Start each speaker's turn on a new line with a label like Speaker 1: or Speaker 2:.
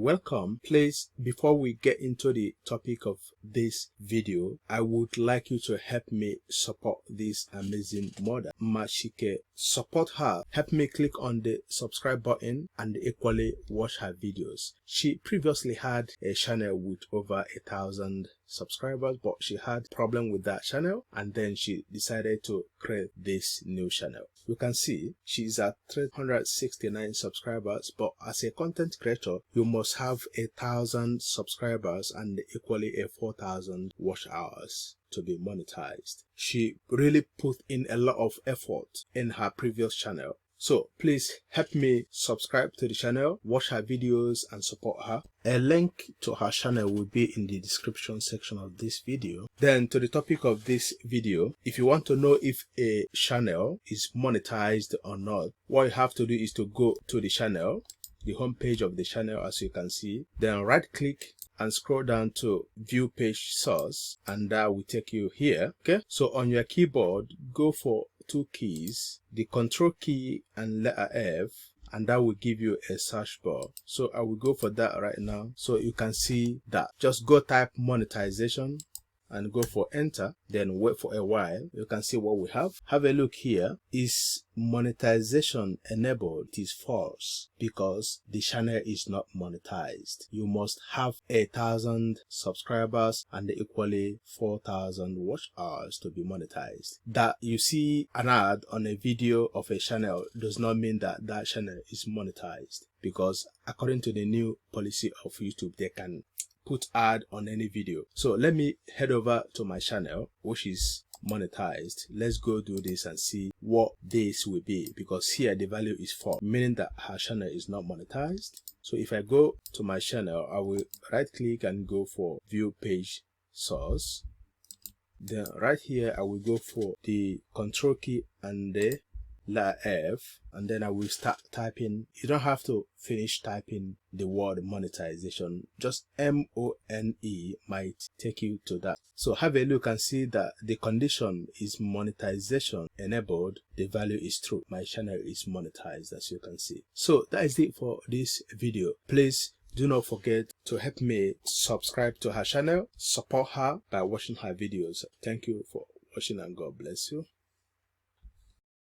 Speaker 1: welcome. Please, before we get into the topic of this video, I would like you to help me support this amazing mother, Mashike. Support her. Help me click on the subscribe button and equally watch her videos. She previously had a channel with over 1,000 subscribers, but she had problem with that channel, and then she decided to create this new channel. You can see she's at 369 subscribers, but as a content creator, you must have 1,000 subscribers and equally 4,000 watch hours to be monetized. She really put in a lot of effort in her previous channel. So please help me subscribe to the channel, watch her videos and support her. A link to her channel will be in the description section of this video. Then to the topic of this video, if you want to know if a channel is monetized or not, what you have to do is to go to the channel, the home page of the channel as you can see, then right click and scroll down to view page source, and that will take you here. Okay, so on your keyboard, go for two keys, the control key and letter F, and that will give you a search bar. So I will go for that right now. So you can see that. Just go type monetization and go for enter, then wait for a while. You can see what we have. Have a look here. Is monetization enabled? It is false because the channel is not monetized. You must have 1,000 subscribers and equally 4,000 watch hours to be monetized. That you see an ad on a video of a channel does not mean that that channel is monetized, because according to the new policy of YouTube, they can put ad on any video. So let me head over to my channel, which is monetized. Let's go do this and see what this will be, because here the value is 4, meaning that her channel is not monetized. So if I go to my channel, I will right click and go for view page source. Then right here I will go for the control key and the letter F, and then I will start typing. You don't have to finish typing the word monetization, just MONE might take you to that. So have a look and see that the condition is monetization enabled, the value is true. My channel is monetized, as you can see. So that is it for this video. Please do not forget to help me subscribe to her channel, support her by watching her videos. Thank you for watching and God bless you.